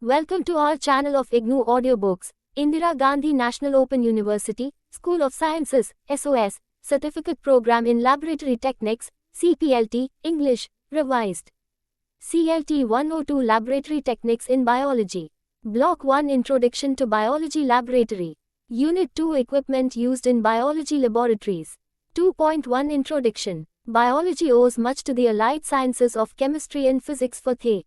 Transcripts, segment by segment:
Welcome to our channel of IGNOU Audiobooks, Indira Gandhi National Open University, School of Sciences, SOS, Certificate Program in Laboratory Techniques, CPLT, English, Revised. CLT 102 Laboratory Techniques in Biology. Block 1 Introduction to Biology Laboratory. Unit 2 Equipment used in biology laboratories. 2.1 Introduction. Biology owes much to the allied sciences of chemistry and physics for the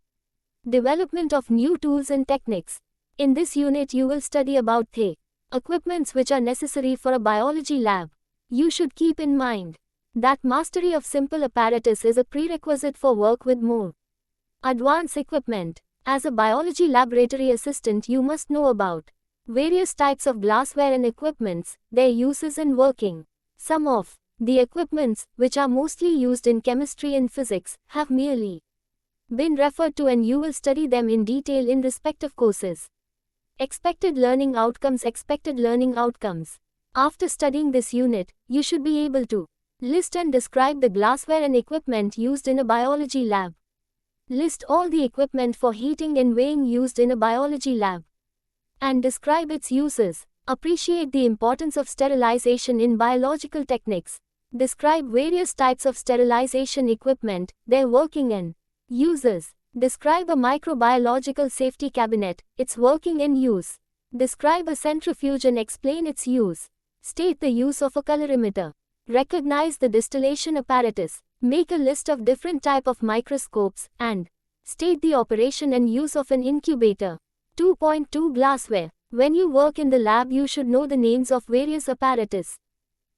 development of new tools and techniques. In this unit you will study about the equipments which are necessary for a biology lab. You should keep in mind that mastery of simple apparatus is a prerequisite for work with more advanced equipment. As a biology laboratory assistant you must know about various types of glassware and equipments, their uses and working. Some of the equipments, which are mostly used in chemistry and physics, have merely been referred to and you will study them in detail in respective courses. Expected learning outcomes. After studying this unit, you should be able to list and describe the glassware and equipment used in a biology lab. List all the equipment for heating and weighing used in a biology lab and describe its uses. Appreciate the importance of sterilization in biological techniques. Describe various types of sterilization equipment, their working and uses. Describe a microbiological safety cabinet, its working and use. Describe a centrifuge and explain its use. State the use of a colorimeter. Recognize the distillation apparatus. Make a list of different type of microscopes and state the operation and use of an incubator. 2.2 Glassware. When you work in the lab you should know the names of various apparatus,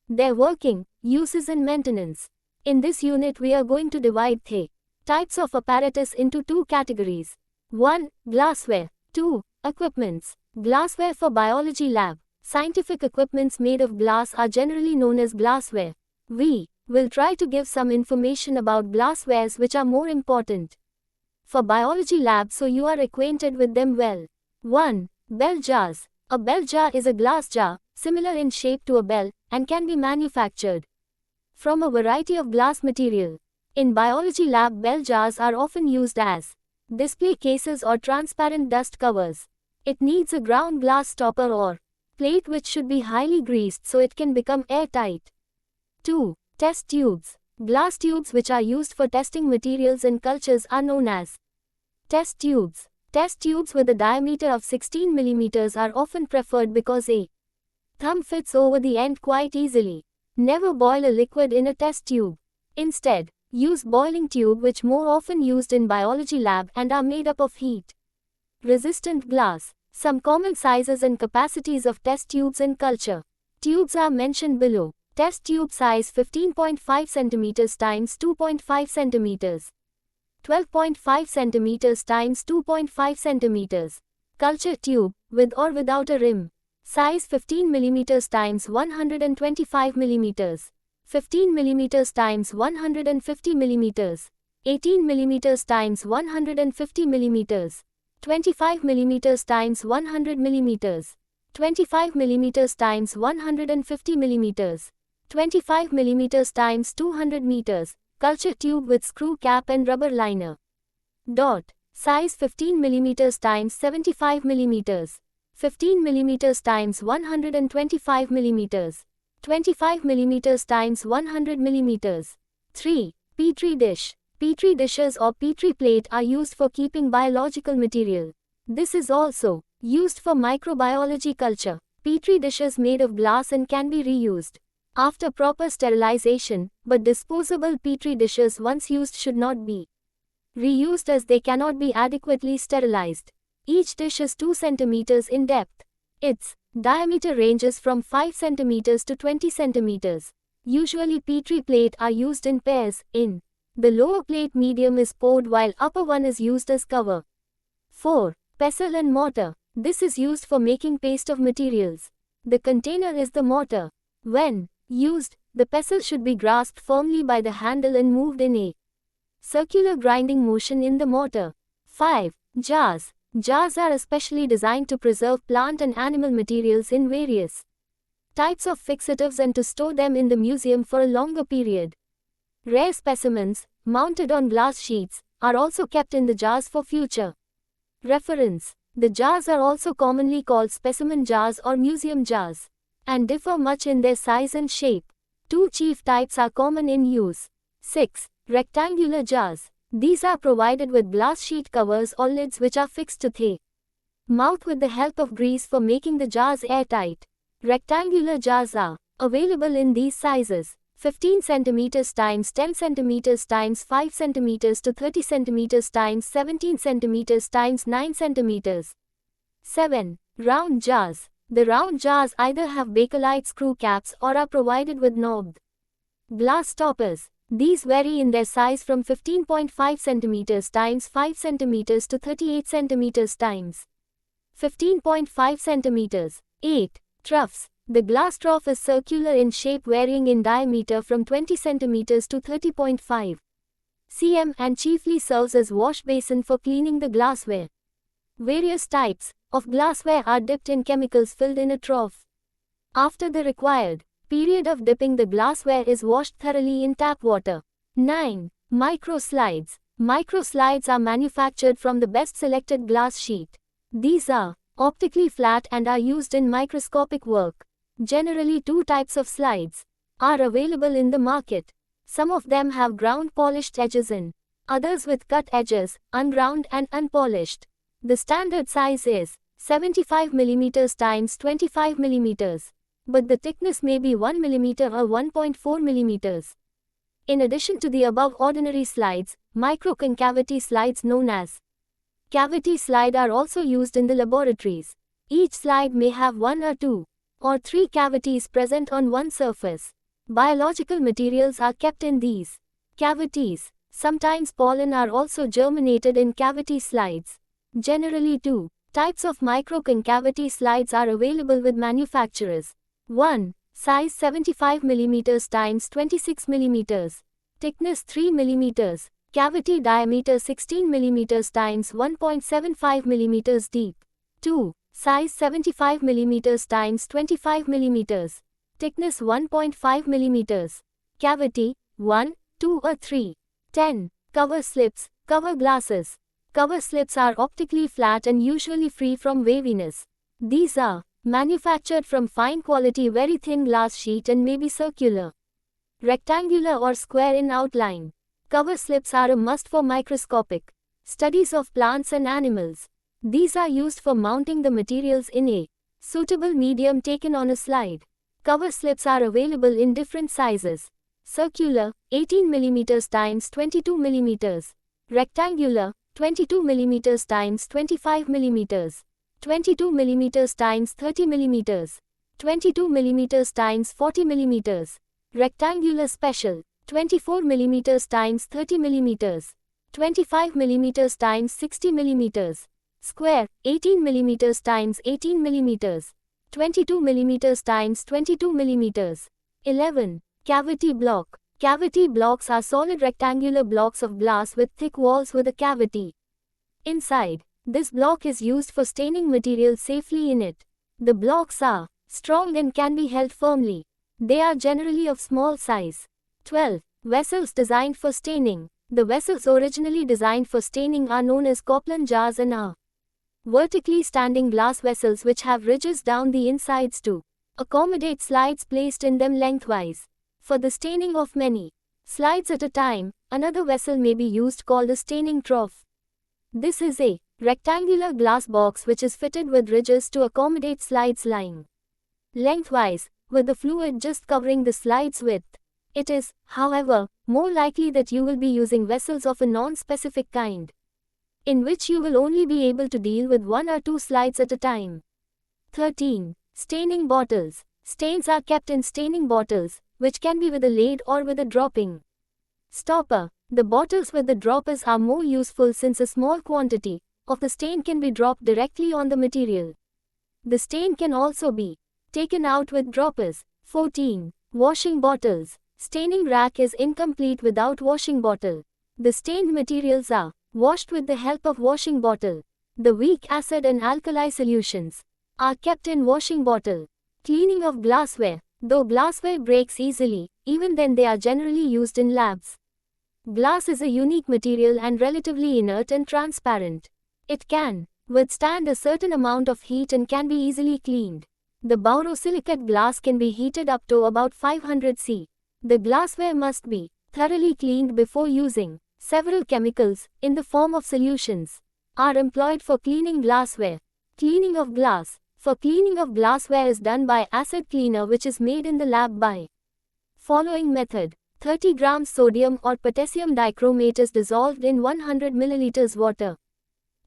their working, uses and maintenance. In this unit we are going to divide the types of apparatus into two categories. 1. Glassware. 2. Equipments. Glassware for biology lab. Scientific equipments made of glass are generally known as glassware. We will try to give some information about glasswares which are more important for biology lab so you are acquainted with them well. 1. Bell jars. A bell jar is a glass jar, similar in shape to a bell, and can be manufactured from a variety of glass material. In biology lab, bell jars are often used as display cases or transparent dust covers. It needs a ground glass stopper or plate which should be highly greased so it can become airtight. 2. Test tubes. Glass tubes which are used for testing materials and cultures are known as test tubes. Test tubes with a diameter of 16 mm are often preferred because a thumb fits over the end quite easily. Never boil a liquid in a test tube. Instead, use boiling tube which more often used in biology lab and are made up of heat resistant glass. Some common sizes and capacities of test tubes in culture tubes are mentioned below. Test tube size 15.5 cm x 2.5 cm. 12.5 cm x 2.5 cm. Culture tube, with or without a rim. Size 15 mm x 125 mm. 15 mm x 150 mm. 18 mm x 150 mm. 25 mm x 100 mm. 25 mm x 150 mm. 25 mm x 200 meters. Culture tube with screw cap and rubber liner. Dot. Size 15 mm x 75 mm. 15 mm x 125 mm. 25 mm x 100 mm. 3. Petri dish. Petri dishes or Petri plate are used for keeping biological material. This is also used for microbiology culture. Petri dishes made of glass and can be reused after proper sterilization, but disposable Petri dishes once used should not be reused as they cannot be adequately sterilized. Each dish is 2 cm in depth. Its diameter ranges from 5 cm to 20 cm. Usually Petri plate are used in pairs. In the lower plate medium is poured while upper one is used as cover. 4. Pestle and mortar. This is used for making paste of materials. The container is the mortar. When used, the pestle should be grasped firmly by the handle and moved in a circular grinding motion in the mortar. 5. Jars. Jars are especially designed to preserve plant and animal materials in various types of fixatives and to store them in the museum for a longer period. Rare specimens, mounted on glass sheets, are also kept in the jars for future reference. The jars are also commonly called specimen jars or museum jars, and differ much in their size and shape. Two chief types are common in use. 6. Rectangular jars. These are provided with glass sheet covers or lids which are fixed to the mouth with the help of grease for making the jars airtight. Rectangular jars are available in these sizes: 15 cm x 10 cm x 5 cm to 30 cm x 17 cm x 9 cm. 7. Round jars. The round jars either have Bakelite screw caps or are provided with knobbed glass toppers. These vary in their size from 15.5 cm x 5 cm to 38 cm x 15.5 cm. 8. Troughs. The glass trough is circular in shape, varying in diameter from 20 cm to 30.5 cm and chiefly serves as wash basin for cleaning the glassware. Various types of glassware are dipped in chemicals filled in a trough. After the required period of dipping, the glassware is washed thoroughly in tap water. 9. Microslides. Microslides are manufactured from the best selected glass sheet. These are optically flat and are used in microscopic work. Generally, two types of slides are available in the market. Some of them have ground polished edges and others with cut edges, unground and unpolished. The standard size is 75 mm x 25 mm, but the thickness may be 1 mm or 1.4 mm. In addition to the above ordinary slides, microconcavity slides known as cavity slide are also used in the laboratories. Each slide may have 1 or 2 or 3 cavities present on one surface. Biological materials are kept in these cavities. Sometimes pollen are also germinated in cavity slides. Generally, two types of microconcavity slides are available with manufacturers. 1. Size 75 mm x 26 mm. Thickness 3 mm. Cavity diameter 16 mm x 1.75 mm deep. 2. Size 75 mm x 25 mm. Thickness 1.5 mm. Cavity 1, 2 or 3. 10. Cover slips. Cover glasses. Cover slips are optically flat and usually free from waviness. These are manufactured from fine quality very thin glass sheet and may be circular, rectangular or square in outline. Cover slips are a must for microscopic studies of plants and animals. These are used for mounting the materials in a suitable medium taken on a slide. Cover slips are available in different sizes: circular 18 mm x 22 mm, rectangular 22 mm x 25 mm, 22 mm x 30 mm, 22 mm x 40 mm, rectangular special 24 mm x 30 mm, 25 mm x 60 mm, square 18 mm x 18 mm, 22 mm x 22 mm. 11. Cavity block. Cavity blocks are solid rectangular blocks of glass with thick walls with a cavity inside. This block is used for staining material safely in it. The blocks are strong and can be held firmly. They are generally of small size. 12. Vessels designed for staining. The vessels originally designed for staining are known as Copeland jars and are vertically standing glass vessels which have ridges down the insides to accommodate slides placed in them lengthwise. For the staining of many slides at a time, another vessel may be used called a staining trough. This is a rectangular glass box which is fitted with ridges to accommodate slides lying lengthwise, with the fluid just covering the slide's width. It is, however, more likely that you will be using vessels of a non-specific kind, in which you will only be able to deal with 1 or 2 slides at a time. 13. Staining bottles. Stains are kept in staining bottles, which can be with a lid or with a dropping stopper. The bottles with the droppers are more useful since a small quantity of the stain can be dropped directly on the material. The stain can also be taken out with droppers. 14. Washing bottles. Staining rack is incomplete without washing bottle. The stained materials are washed with the help of washing bottle. The weak acid and alkali solutions are kept in washing bottle. Cleaning of glassware. Though glassware breaks easily, even then they are generally used in labs. Glass is a unique material and relatively inert and transparent. It can withstand a certain amount of heat and can be easily cleaned. The borosilicate glass can be heated up to about 500 C. The glassware must be thoroughly cleaned before using. Several chemicals, in the form of solutions, are employed for cleaning glassware. Cleaning of glass. For cleaning of glassware is done by acid cleaner, which is made in the lab by following method. 30 grams sodium or potassium dichromate is dissolved in 100 milliliters water.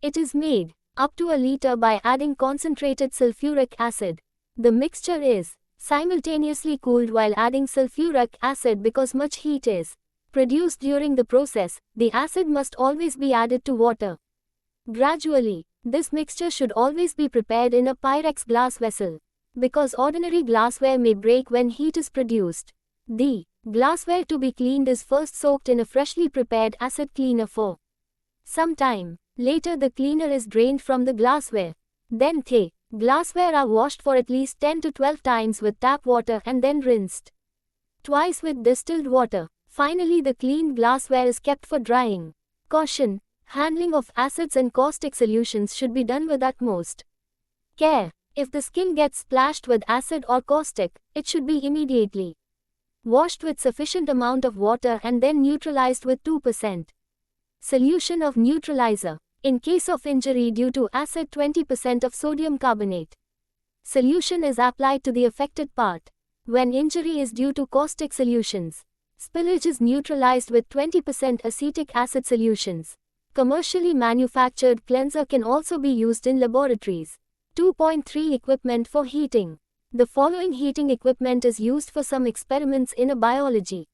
It is made up to a liter by adding concentrated sulfuric acid. The mixture is simultaneously cooled while adding sulfuric acid because much heat is produced during the process. The acid must always be added to water gradually. This mixture should always be prepared in a Pyrex glass vessel, because ordinary glassware may break when heat is produced. The glassware to be cleaned is first soaked in a freshly prepared acid cleaner for some time. Later the cleaner is drained from the glassware. Then the glassware are washed for at least 10 to 12 times with tap water and then rinsed twice with distilled water. Finally, the cleaned glassware is kept for drying. Caution: handling of acids and caustic solutions should be done with utmost care. If the skin gets splashed with acid or caustic, it should be immediately washed with sufficient amount of water and then neutralized with 2% solution of neutralizer. In case of injury due to acid, 20% of sodium carbonate solution is applied to the affected part. When injury is due to caustic solutions, spillage is neutralized with 20% acetic acid solutions. Commercially manufactured cleanser can also be used in laboratories. 2.3 Equipment for heating. The following heating equipment is used for some experiments in a biology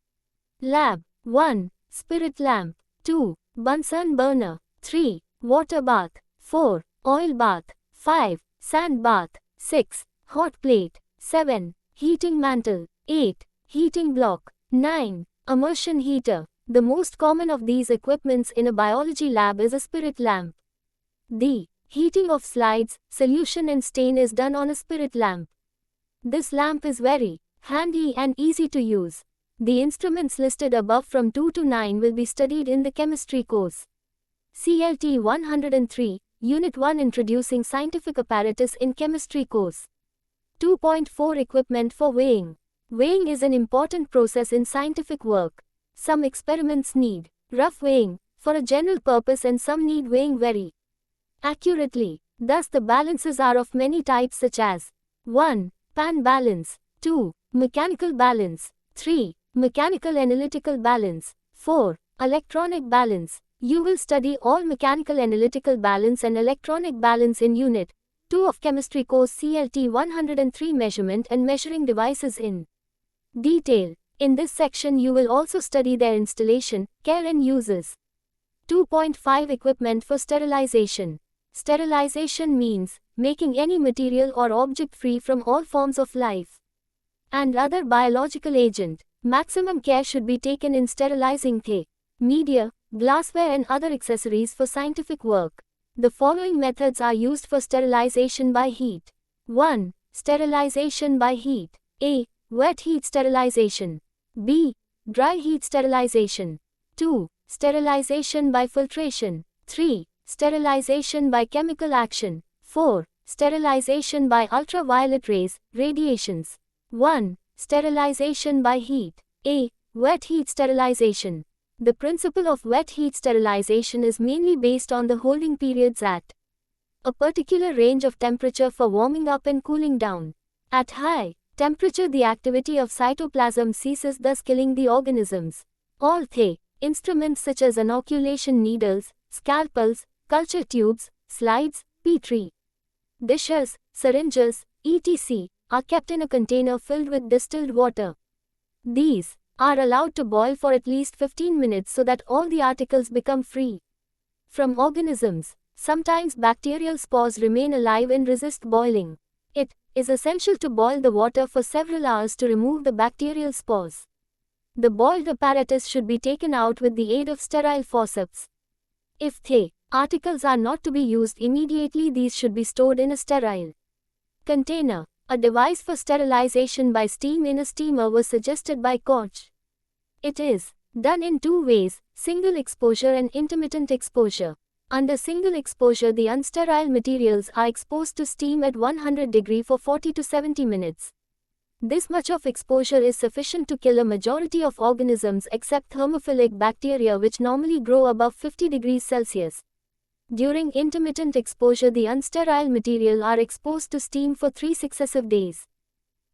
lab. 1. Spirit lamp. 2. Bunsen burner. 3. Water bath. 4. Oil bath. 5. Sand bath. 6. Hot plate. 7. Heating mantle. 8. Heating block. 9. Immersion heater. The most common of these equipments in a biology lab is a spirit lamp. The heating of slides, solution and stain is done on a spirit lamp. This lamp is very handy and easy to use. The instruments listed above from 2 to 9 will be studied in the chemistry course. CLT 103, Unit 1, Introducing Scientific Apparatus in Chemistry course. 2.4 Equipment for weighing. Weighing is an important process in scientific work. Some experiments need rough weighing for a general purpose and some need weighing very accurately. Thus the balances are of many types, such as 1. Pan balance. 2. Mechanical balance. 3. Mechanical analytical balance. 4. Electronic balance. You will study all mechanical analytical balance and electronic balance in Unit 2 of Chemistry course CLT 103, Measurement and Measuring Devices in detail. In this section you will also study their installation, care and uses. 2.5 Equipment for sterilization. Sterilization means making any material or object free from all forms of life and other biological agent. Maximum care should be taken in sterilizing the media, glassware and other accessories for scientific work. The following methods are used for sterilization by heat. 1. Sterilization by heat. A. Wet heat sterilization. B. Dry heat sterilization. 2. Sterilization by filtration. 3. Sterilization by chemical action. 4. Sterilization by ultraviolet rays, radiations. 1. Sterilization by heat. A. Wet heat sterilization. The principle of wet heat sterilization is mainly based on the holding periods at a particular range of temperature for warming up and cooling down. At high temperature, the activity of cytoplasm ceases, thus killing the organisms. All the instruments such as inoculation needles, scalpels, culture tubes, slides, petri dishes, syringes, etc. are kept in a container filled with distilled water. These are allowed to boil for at least 15 minutes so that all the articles become free from organisms. Sometimes bacterial spores remain alive and resist boiling. It is essential to boil the water for several hours to remove the bacterial spores. The boiled apparatus should be taken out with the aid of sterile forceps. If the articles are not to be used immediately, these should be stored in a sterile container. A device for sterilization by steam in a steamer was suggested by Koch. It is done in two ways: single exposure and intermittent exposure. Under single exposure, the unsterile materials are exposed to steam at 100 degrees for 40 to 70 minutes. This much of exposure is sufficient to kill a majority of organisms except thermophilic bacteria, which normally grow above 50 degrees Celsius. During intermittent exposure, the unsterile material are exposed to steam for 3 successive days.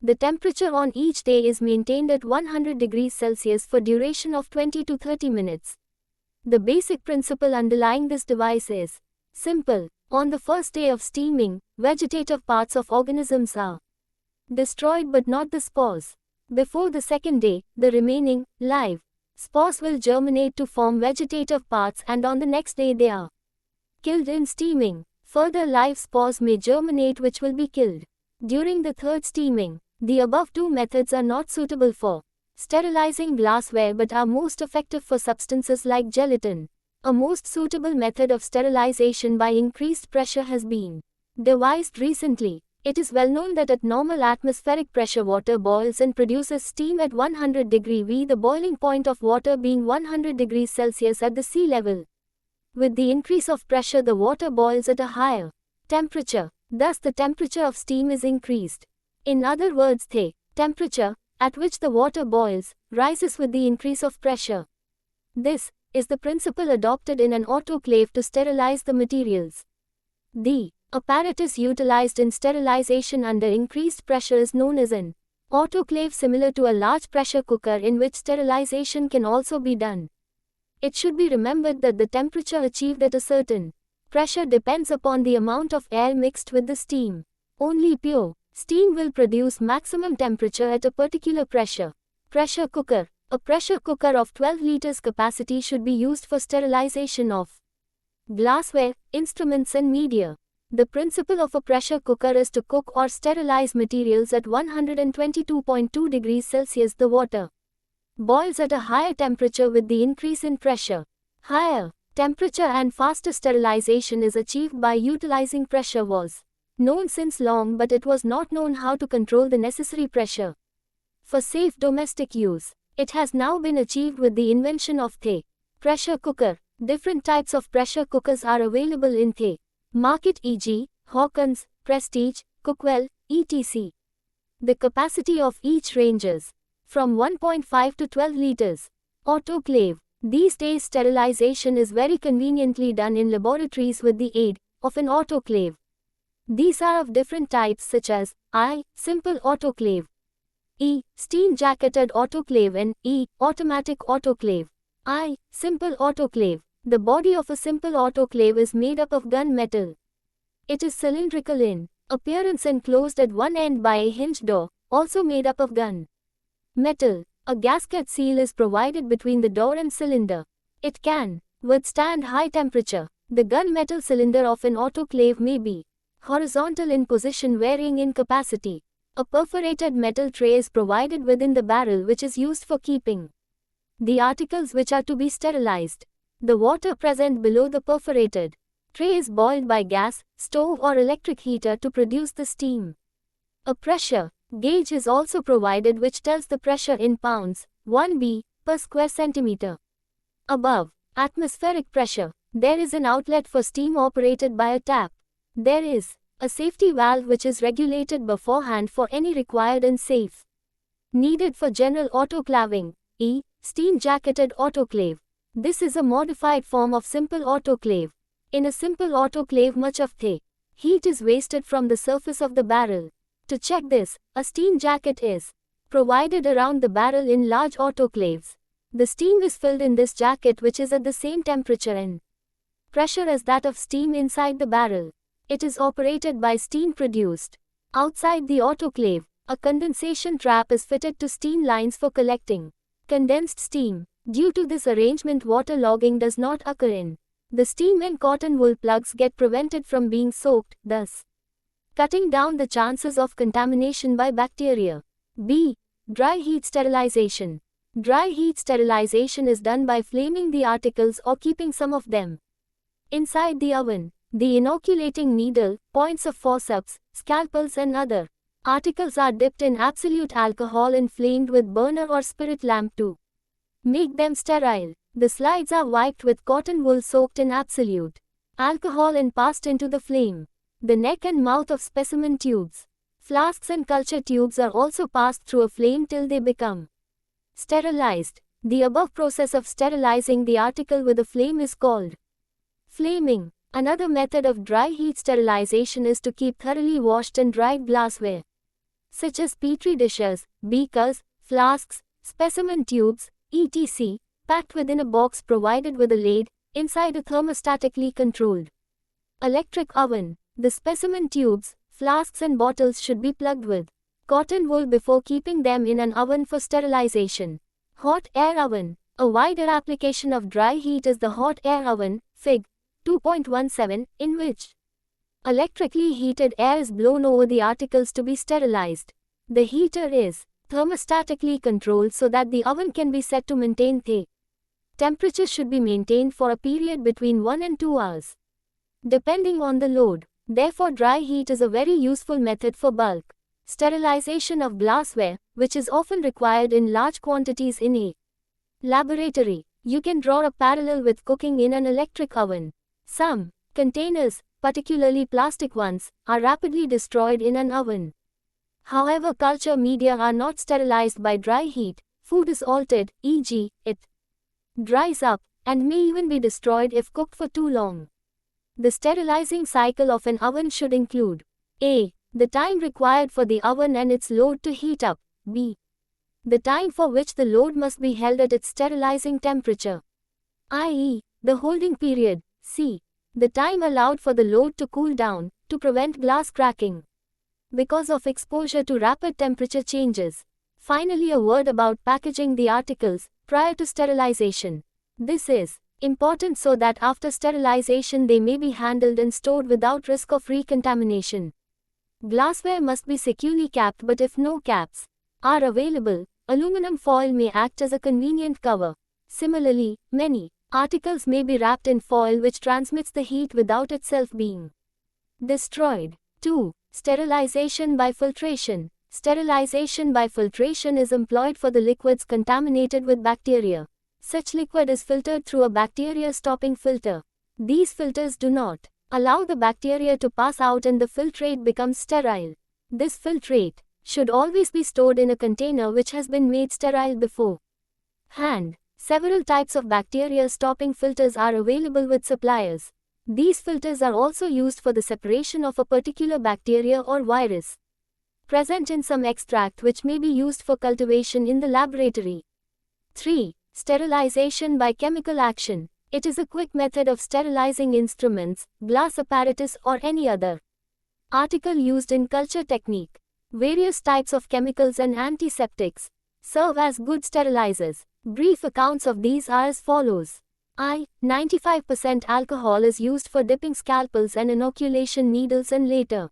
The temperature on each day is maintained at 100 degrees Celsius for duration of 20 to 30 minutes. The basic principle underlying this device is simple. On the first day of steaming, vegetative parts of organisms are destroyed but not the spores. Before the second day, the remaining, live spores will germinate to form vegetative parts, and on the next day they are killed in steaming. Further live spores may germinate which will be killed during the third steaming. The above two methods are not suitable for sterilizing glassware but are most effective for substances like gelatin. A most suitable method of sterilization by increased pressure has been devised recently. It is well known that at normal atmospheric pressure water boils and produces steam at 100 degrees V, the boiling point of water being 100 degrees Celsius at the sea level. With the increase of pressure, the water boils at a higher temperature. Thus the temperature of steam is increased. In other words, the temperature at which the water boils rises with the increase of pressure. This is the principle adopted in an autoclave to sterilize the materials. The apparatus utilized in sterilization under increased pressure is known as an autoclave, similar to a large pressure cooker in which sterilization can also be done. It should be remembered that the temperature achieved at a certain pressure depends upon the amount of air mixed with the steam. Only pure steam will produce maximum temperature at a particular pressure. Pressure cooker. A pressure cooker of 12 liters capacity should be used for sterilization of glassware, instruments and media. The principle of a pressure cooker is to cook or sterilize materials at 122.2 degrees Celsius. The water boils at a higher temperature with the increase in pressure. Higher temperature and faster sterilization is achieved by utilizing pressure was known since long, but it was not known how to control the necessary pressure for safe domestic use. It has now been achieved with the invention of the pressure cooker. Different types of pressure cookers are available in the market, e.g., Hawkins, Prestige, Cookwell, etc. The capacity of each ranges from 1.5 to 12 liters. Autoclave. These days sterilization is very conveniently done in laboratories with the aid of an autoclave. These are of different types such as I. Simple autoclave, E. Steam-jacketed autoclave and E. Automatic autoclave. I. Simple autoclave. The body of a simple autoclave is made up of gun metal. It is cylindrical in appearance and closed at one end by a hinged door, also made up of gun metal. A gasket seal is provided between the door and cylinder. It can withstand high temperature. The gunmetal cylinder of an autoclave may be horizontal in position, varying in capacity. A perforated metal tray is provided within the barrel, which is used for keeping the articles which are to be sterilized. The water present below the perforated tray is boiled by gas, stove or electric heater to produce the steam. A pressure gauge is also provided which tells the pressure in pounds, 1 per square centimeter. Above atmospheric pressure, there is an outlet for steam operated by a tap. There is a safety valve which is regulated beforehand for any required and safe needed for general autoclaving. E. Steam-jacketed autoclave. This is a modified form of simple autoclave. In a simple autoclave, much of the heat is wasted from the surface of the barrel. To check this, a steam jacket is provided around the barrel in large autoclaves. The steam is filled in this jacket, which is at the same temperature and pressure as that of steam inside the barrel. It is operated by steam produced outside the autoclave. A condensation trap is fitted to steam lines for collecting condensed steam. Due to this arrangement, water logging does not occur in the steam and cotton wool plugs get prevented from being soaked, thus cutting down the chances of contamination by bacteria. B. Dry heat sterilization. Dry heat sterilization is done by flaming the articles or keeping some of them inside the oven. The inoculating needle, points of forceps, scalpels and other articles are dipped in absolute alcohol and flamed with burner or spirit lamp to make them sterile. The slides are wiped with cotton wool soaked in absolute alcohol and passed into the flame. The neck and mouth of specimen tubes. Flasks and culture tubes are also passed through a flame till they become sterilized. The above process of sterilizing the article with a flame is called flaming. Another method of dry heat sterilization is to keep thoroughly washed and dried glassware, such as petri dishes, beakers, flasks, specimen tubes, etc., packed within a box provided with a lid, inside a thermostatically controlled electric oven. The specimen tubes, flasks and bottles should be plugged with cotton wool before keeping them in an oven for sterilization. Hot air oven. A wider application of dry heat is the hot air oven, Fig. 2.17, in which electrically heated air is blown over the articles to be sterilized. The heater is thermostatically controlled so that the oven can be set to maintain the temperature should be maintained for a period between 1 and 2 hours, depending on the load. Therefore, dry heat is a very useful method for bulk sterilization of glassware, which is often required in large quantities in a laboratory. You can draw a parallel with cooking in an electric oven. Some containers, particularly plastic ones, are rapidly destroyed in an oven. However, culture media are not sterilized by dry heat. Food is altered, e.g., it dries up, and may even be destroyed if cooked for too long. The sterilizing cycle of an oven should include a. The time required for the oven and its load to heat up. b. The time for which the load must be held at its sterilizing temperature, i.e., the holding period. c. The time allowed for the load to cool down, to prevent glass cracking because of exposure to rapid temperature changes. Finally, a word about packaging the articles prior to sterilization. This is important so that after sterilization they may be handled and stored without risk of recontamination. Glassware must be securely capped, but if no caps are available, aluminum foil may act as a convenient cover. Similarly, many articles may be wrapped in foil which transmits the heat without itself being destroyed. 2. Sterilization by filtration. Sterilization by filtration is employed for the liquids contaminated with bacteria. Such liquid is filtered through a bacteria-stopping filter. These filters do not allow the bacteria to pass out and the filtrate becomes sterile. This filtrate should always be stored in a container which has been made sterile beforehand. Several types of bacteria-stopping filters are available with suppliers. These filters are also used for the separation of a particular bacteria or virus present in some extract which may be used for cultivation in the laboratory. 3. Sterilization by chemical action. It is a quick method of sterilizing instruments, glass apparatus or any other article used in culture technique. Various types of chemicals and antiseptics serve as good sterilizers. Brief accounts of these are as follows. 95% alcohol is used for dipping scalpels and inoculation needles, and later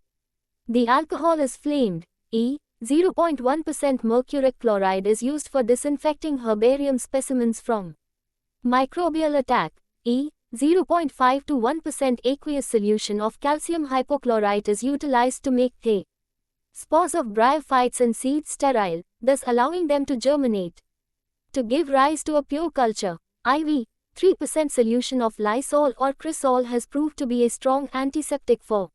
the alcohol is flamed. 0.1% mercuric chloride is used for disinfecting herbarium specimens from microbial attack. 0.5 to 1% aqueous solution of calcium hypochlorite is utilized to make the spores of bryophytes and seeds sterile, thus allowing them to germinate to give rise to a pure culture. 3% solution of Lysol or Crisol has proved to be a strong antiseptic for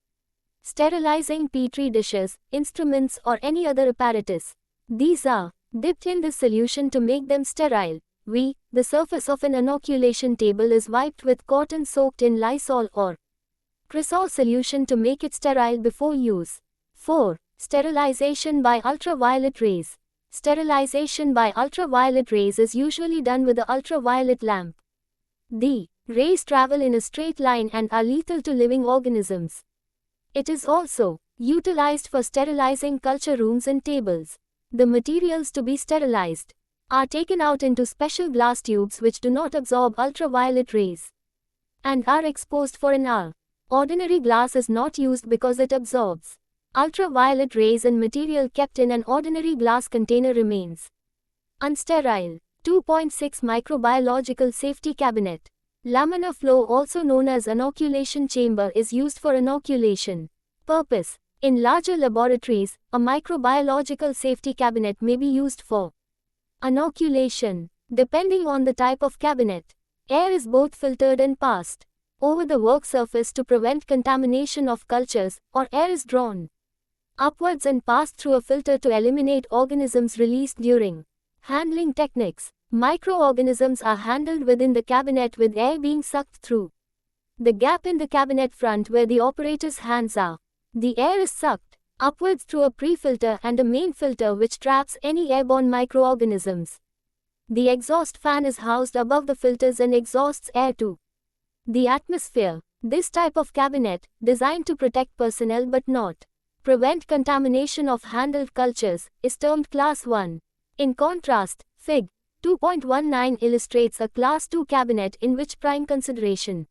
sterilizing petri dishes, instruments or any other apparatus. These are dipped in this solution to make them sterile. The surface of an inoculation table is wiped with cotton soaked in Lysol or Crisol solution to make it sterile before use. 4. Sterilization by ultraviolet rays. Sterilization by ultraviolet rays is usually done with the ultraviolet lamp. The rays travel in a straight line and are lethal to living organisms. It is also utilized for sterilizing culture rooms and tables. The materials to be sterilized are taken out into special glass tubes which do not absorb ultraviolet rays and are exposed for an hour. Ordinary glass is not used because it absorbs ultraviolet rays, and material kept in an ordinary glass container remains unsterile. 2.6 Microbiological Safety Cabinet. Laminar flow, also known as inoculation chamber, is used for inoculation purpose. In larger laboratories, a microbiological safety cabinet may be used for inoculation. Depending on the type of cabinet, air is both filtered and passed over the work surface to prevent contamination of cultures, or air is drawn upwards and passed through a filter to eliminate organisms released during handling techniques. Microorganisms are handled within the cabinet with air being sucked through the gap in the cabinet front where the operator's hands are. The air is sucked upwards through a pre-filter and a main filter which traps any airborne microorganisms. The exhaust fan is housed above the filters and exhausts air to the atmosphere. This type of cabinet, designed to protect personnel but not prevent contamination of handled cultures, is termed Class 1. In contrast, Fig. 2.19 illustrates a Class 2 cabinet in which prime consideration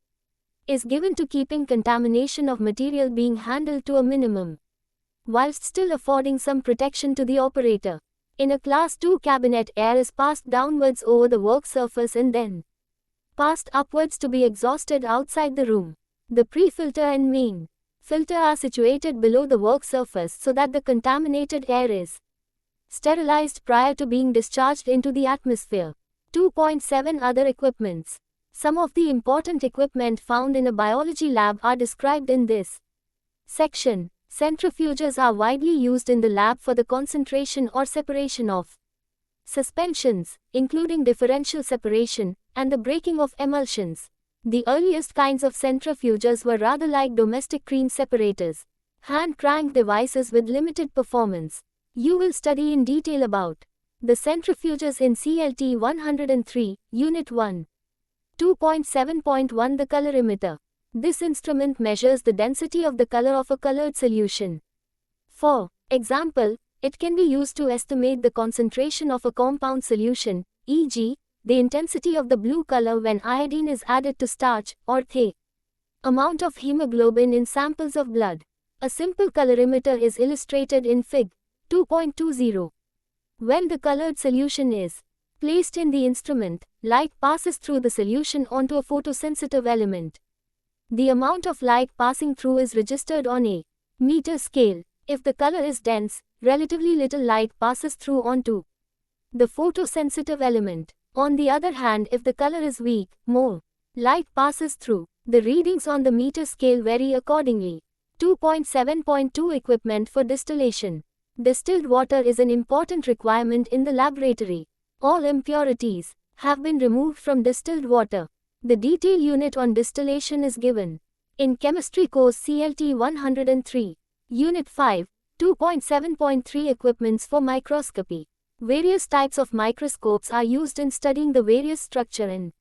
is given to keeping contamination of material being handled to a minimum, whilst still affording some protection to the operator. In a Class 2 cabinet, air is passed downwards over the work surface and then passed upwards to be exhausted outside the room. The pre-filter and main filter are situated below the work surface so that the contaminated air is sterilized prior to being discharged into the atmosphere. 2.7 Other equipments. Some of the important equipment found in a biology lab are described in this section. Centrifuges are widely used in the lab for the concentration or separation of suspensions, including differential separation, and the breaking of emulsions. The earliest kinds of centrifuges were rather like domestic cream separators, hand crank devices with limited performance. You will study in detail about the centrifuges in CLT 103, Unit 1. 2.7.1 The colorimeter. This instrument measures the density of the color of a colored solution. For example, it can be used to estimate the concentration of a compound solution, e.g., the intensity of the blue color when iodine is added to starch, or the amount of hemoglobin in samples of blood. A simple colorimeter is illustrated in Fig. 2.20. When the colored solution is placed in the instrument, light passes through the solution onto a photosensitive element. The amount of light passing through is registered on a meter scale. If the color is dense, relatively little light passes through onto the photosensitive element. On the other hand, if the color is weak, more light passes through. The readings on the meter scale vary accordingly. 2.7.2 Equipment for distillation. Distilled water is an important requirement in the laboratory. All impurities have been removed from distilled water. The detailed unit on distillation is given in Chemistry Course CLT 103, Unit 5, 2.7.3 Equipments for microscopy. Various types of microscopes are used in studying the various structure and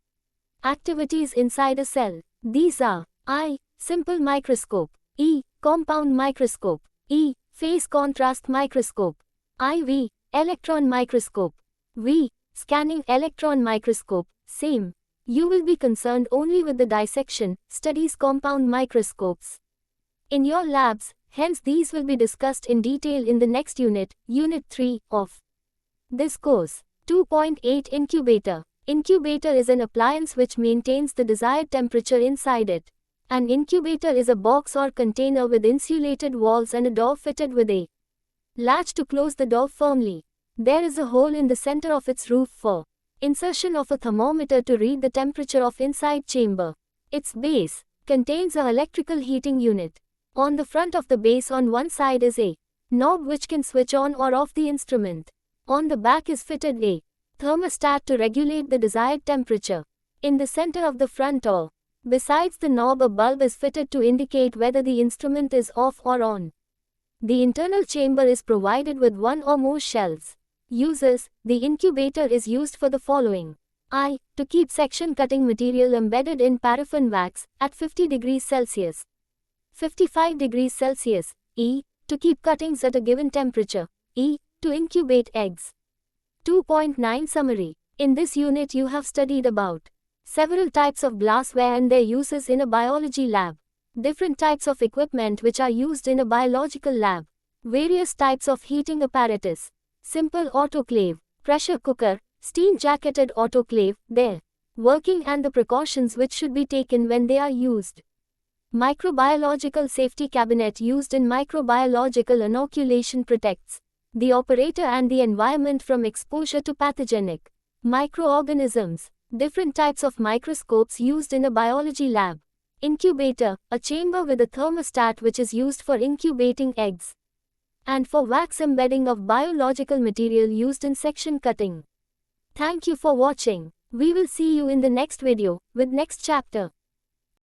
activities inside a cell. These are I. Simple microscope, E. Compound microscope, E. Phase contrast microscope, IV. Electron microscope, V. Scanning electron microscope, same. You will be concerned only with the dissection studies compound microscopes in your labs, hence these will be discussed in detail in the next unit, Unit 3, of this course. 2.8 Incubator. Incubator is an appliance which maintains the desired temperature inside it. An incubator is a box or container with insulated walls and a door fitted with a latch to close the door firmly. There is a hole in the center of its roof for insertion of a thermometer to read the temperature of inside chamber. Its base contains an electrical heating unit. On the front of the base on one side is a knob which can switch on or off the instrument. On the back is fitted a thermostat to regulate the desired temperature. In the center of the front door, besides the knob, a bulb is fitted to indicate whether the instrument is off or on. The internal chamber is provided with one or more shelves. Uses. The incubator is used for the following. I. To keep section cutting material embedded in paraffin wax at 50 degrees Celsius. 55 degrees Celsius. E. To keep cuttings at a given temperature. E. To incubate eggs. 2.9 Summary. In this unit you have studied about several types of glassware and their uses in a biology lab. Different types of equipment which are used in a biological lab. Various types of heating apparatus. Simple autoclave, pressure cooker, steam-jacketed autoclave, their working and the precautions which should be taken when they are used. Microbiological safety cabinet used in microbiological inoculation protects the operator and the environment from exposure to pathogenic microorganisms. Different types of microscopes used in a biology lab. Incubator, a chamber with a thermostat which is used for incubating eggs. And for wax embedding of biological material used in section cutting. Thank you for watching. We will see you in the next video, with next chapter.